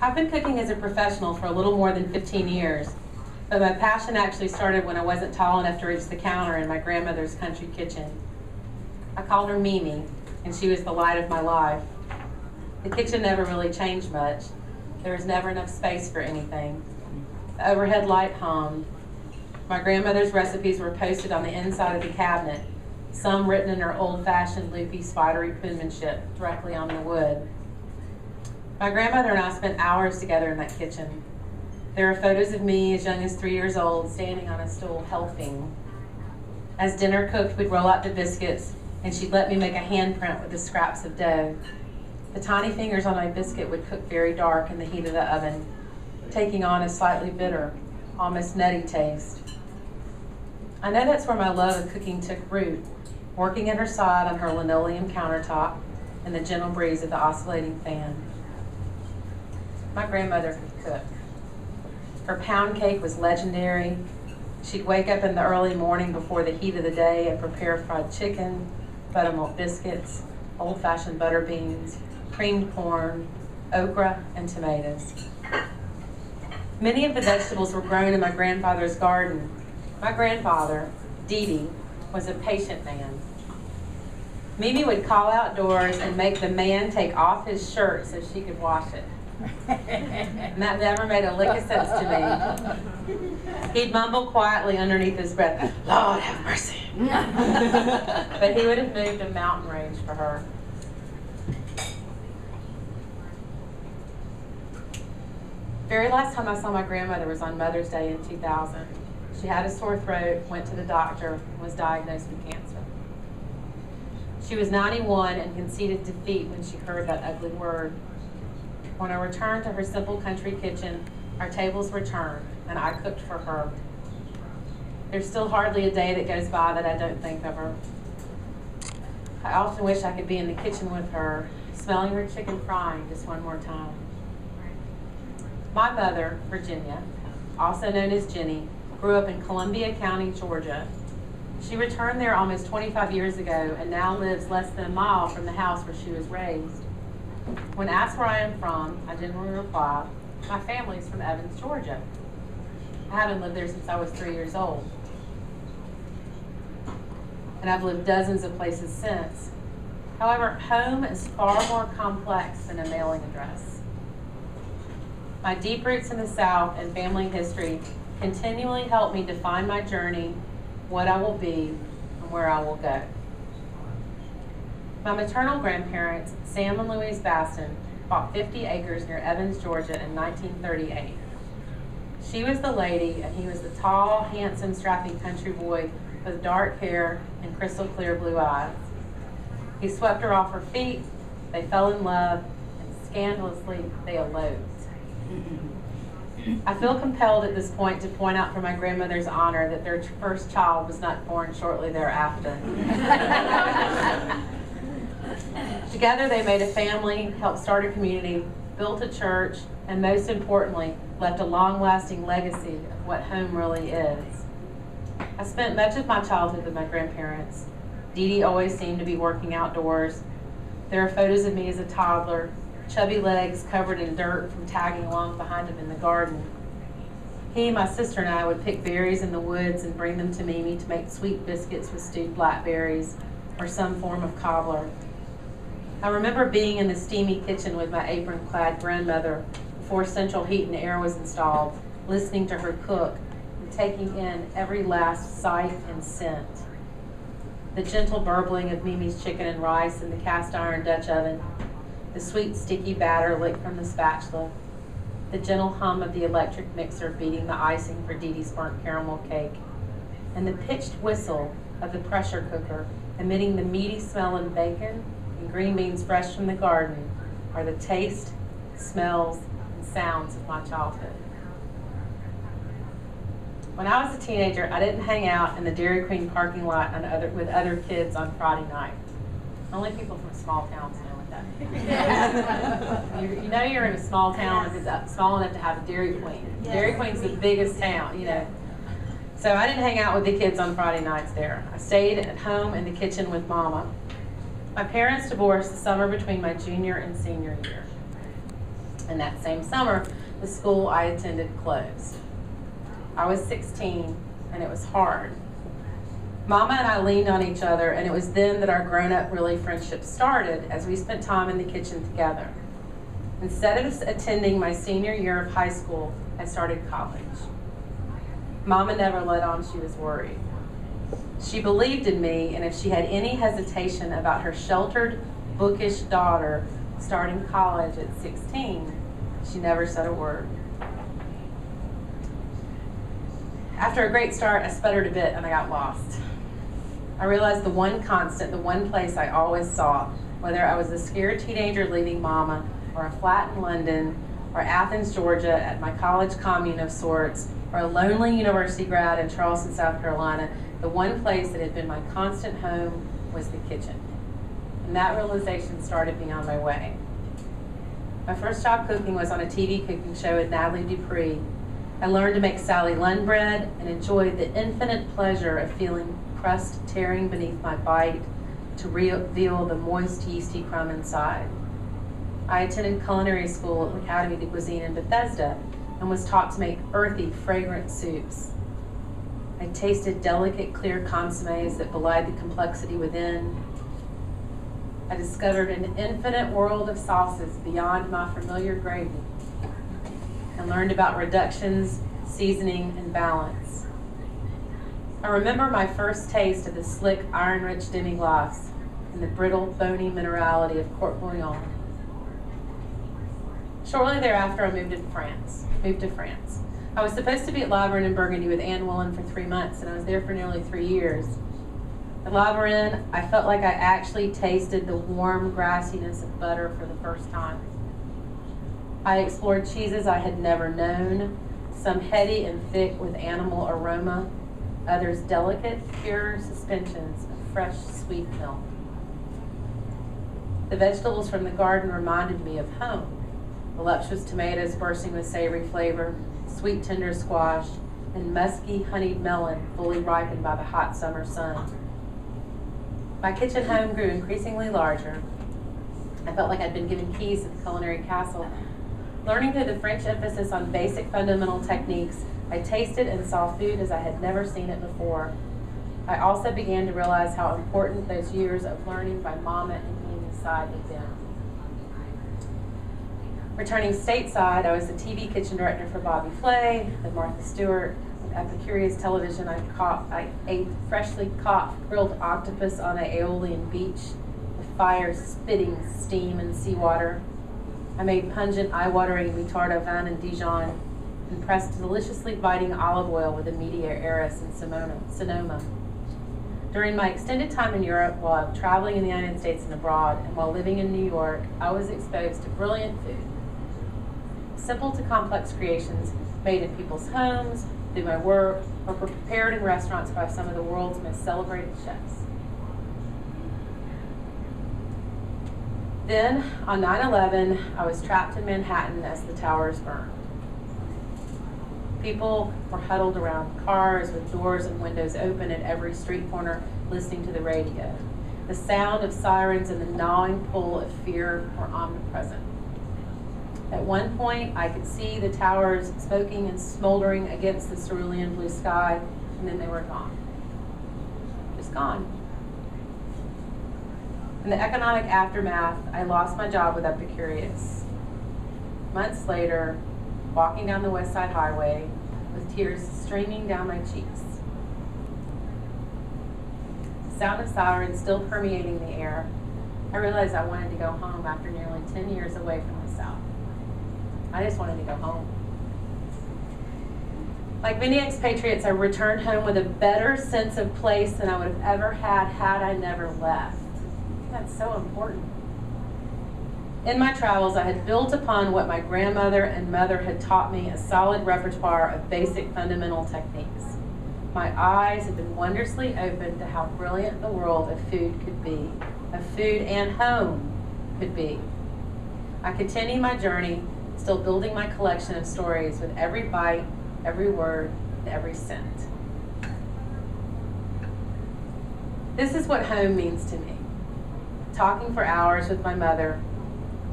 I've been cooking as a professional for a little more than 15 years, but my passion actually started when I wasn't tall enough to reach the counter in my grandmother's country kitchen. I called her Mimi, and she was the light of my life. The kitchen never really changed much. There was never enough space for anything. The overhead light hummed. My grandmother's recipes were posted on the inside of the cabinet, some written in her old-fashioned, loopy, spidery penmanship directly on the wood. My grandmother and I spent hours together in that kitchen. There are photos of me as young as 3 years old, standing on a stool helping. As dinner cooked, we'd roll out the biscuits, and she'd let me make a handprint with the scraps of dough. The tiny fingers on my biscuit would cook very dark in the heat of the oven, taking on a slightly bitter, almost nutty taste. I know that's where my love of cooking took root, working at her side on her linoleum countertop in the gentle breeze of the oscillating fan. My grandmother could cook. Her pound cake was legendary. She'd wake up in the early morning before the heat of the day and prepare fried chicken, buttermilk biscuits, old-fashioned butter beans, creamed corn, okra, and tomatoes. Many of the vegetables were grown in my grandfather's garden. My grandfather, Dee, was a patient man. Mimi would call outdoors and make the man take off his shirt so she could wash it. And that never made a lick of sense to me. He'd mumble quietly underneath his breath, "Lord have mercy." But he would have moved a mountain range for her. Very last time I saw my grandmother was on Mother's Day in 2000. She had a sore throat, went to the doctor, and was diagnosed with cancer. She was 91 and conceded defeat when she heard that ugly word. When I returned to her simple country kitchen, our tables were turned, and I cooked for her. There's still hardly a day that goes by that I don't think of her. I often wish I could be in the kitchen with her, smelling her chicken frying just one more time. My mother, Virginia, also known as Jenny, grew up in Columbia County, Georgia. She returned there almost 25 years ago and now lives less than a mile from the house where she was raised. When asked where I am from, I generally reply, my family's from Evans, Georgia. I haven't lived there since I was 3 years old. And I've lived dozens of places since. However, home is far more complex than a mailing address. My deep roots in the South and family history continually help me define my journey, what I will be, and where I will go. My maternal grandparents, Sam and Louise Baston, bought 50 acres near Evans, Georgia in 1938. She was the lady, and he was the tall, handsome, strapping country boy with dark hair and crystal clear blue eyes. He swept her off her feet, they fell in love, and scandalously, they eloped. I feel compelled at this point to point out for my grandmother's honor that their first child was not born shortly thereafter. Together they made a family, helped start a community, built a church, and most importantly, left a long-lasting legacy of what home really is. I spent much of my childhood with my grandparents. Dee always seemed to be working outdoors. There are photos of me as a toddler, chubby legs covered in dirt from tagging along behind him in the garden. He, my sister, and I would pick berries in the woods and bring them to Mimi to make sweet biscuits with stewed blackberries or some form of cobbler. I remember being in the steamy kitchen with my apron-clad grandmother before central heat and air was installed, listening to her cook and taking in every last sight and scent. The gentle burbling of Mimi's chicken and rice in the cast-iron Dutch oven, the sweet sticky batter licked from the spatula, the gentle hum of the electric mixer beating the icing for Dee's burnt caramel cake, and the pitched whistle of the pressure cooker emitting the meaty smell of bacon and green beans fresh from the garden are the taste, smells, and sounds of my childhood. When I was a teenager, I didn't hang out in the Dairy Queen parking lot with other kids on Friday night. Only people from small towns know what that means. You know you're in a small town if it's small enough to have a Dairy Queen. Yes. Dairy Queen's the biggest town, you know. So I didn't hang out with the kids on Friday nights there. I stayed at home in the kitchen with Mama. My parents divorced the summer between my junior and senior year. And that same summer, the school I attended closed. I was 16, and it was hard. Mama and I leaned on each other, and it was then that our grown-up really friendship started as we spent time in the kitchen together. Instead of attending my senior year of high school, I started college. Mama never let on she was worried. She believed in me, and if she had any hesitation about her sheltered, bookish daughter starting college at 16, she never said a word. After a great start, I sputtered a bit and I got lost. I realized the one constant, the one place I always saw, whether I was a scared teenager leaving Mama, or a flat in London, or Athens, Georgia at my college commune of sorts, or a lonely university grad in Charleston, South Carolina, the one place that had been my constant home was the kitchen. And that realization started me on my way. My first job cooking was on a TV cooking show with Natalie Dupree. I learned to make Sally Lunn bread and enjoyed the infinite pleasure of feeling crust tearing beneath my bite to reveal the moist, yeasty crumb inside. I attended culinary school at l'Académie de Cuisine in Bethesda and was taught to make earthy, fragrant soups. I tasted delicate, clear consommes that belied the complexity within. I discovered an infinite world of sauces beyond my familiar gravy and learned about reductions, seasoning, and balance. I remember my first taste of the slick, iron-rich demi-glace and the brittle, bony minerality of court bouillon. Shortly thereafter, I moved to France. I was supposed to be at La Varenne in Burgundy with Anne Willen for 3 months, and I was there for nearly 3 years. At La Varenne, I felt like I actually tasted the warm grassiness of butter for the first time. I explored cheeses I had never known, some heady and thick with animal aroma, others delicate, pure suspensions of fresh, sweet milk. The vegetables from the garden reminded me of home. Voluptuous tomatoes bursting with savory flavor, sweet tender squash, and musky honeyed melon fully ripened by the hot summer sun. My kitchen home grew increasingly larger. I felt like I'd been given keys to the culinary castle. Learning through the French emphasis on basic fundamental techniques, I tasted and saw food as I had never seen it before. I also began to realize how important those years of learning by Mama and me inside had been. Returning stateside, I was the TV kitchen director for Bobby Flay, with Martha Stewart. At Epicurious Television, I ate freshly caught grilled octopus on an Aeolian beach with fire spitting steam and seawater. I made pungent, eye-watering moutarde au vin in Dijon and pressed deliciously biting olive oil with a media heiress in Sonoma. During my extended time in Europe, while traveling in the United States and abroad, and while living in New York, I was exposed to brilliant food. Simple to complex creations made in people's homes, through my work, or prepared in restaurants by some of the world's most celebrated chefs. Then, on 9/11, I was trapped in Manhattan as the towers burned. People were huddled around cars with doors and windows open at every street corner, listening to the radio. The sound of sirens and the gnawing pull of fear were omnipresent. At one point, I could see the towers smoking and smoldering against the cerulean blue sky, and then they were gone. Just gone. In the economic aftermath, I lost my job with Epicurious. Months later, walking down the West Side Highway with tears streaming down my cheeks. The sound of sirens still permeating the air, I realized I wanted to go home after nearly 10 years away from the South. I just wanted to go home. Like many expatriates, I returned home with a better sense of place than I would have ever had I never left. That's so important. In my travels, I had built upon what my grandmother and mother had taught me, a solid repertoire of basic fundamental techniques. My eyes had been wondrously opened to how brilliant the world of food could be, of food and home could be. I continued my journey, still building my collection of stories with every bite, every word, and every scent. This is what home means to me. Talking for hours with my mother,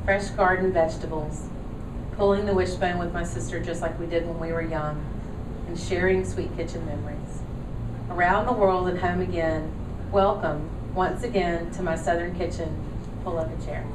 fresh garden vegetables, pulling the wishbone with my sister just like we did when we were young, and sharing sweet kitchen memories. Around the world and home again, welcome once again to my southern kitchen. Pull up a chair.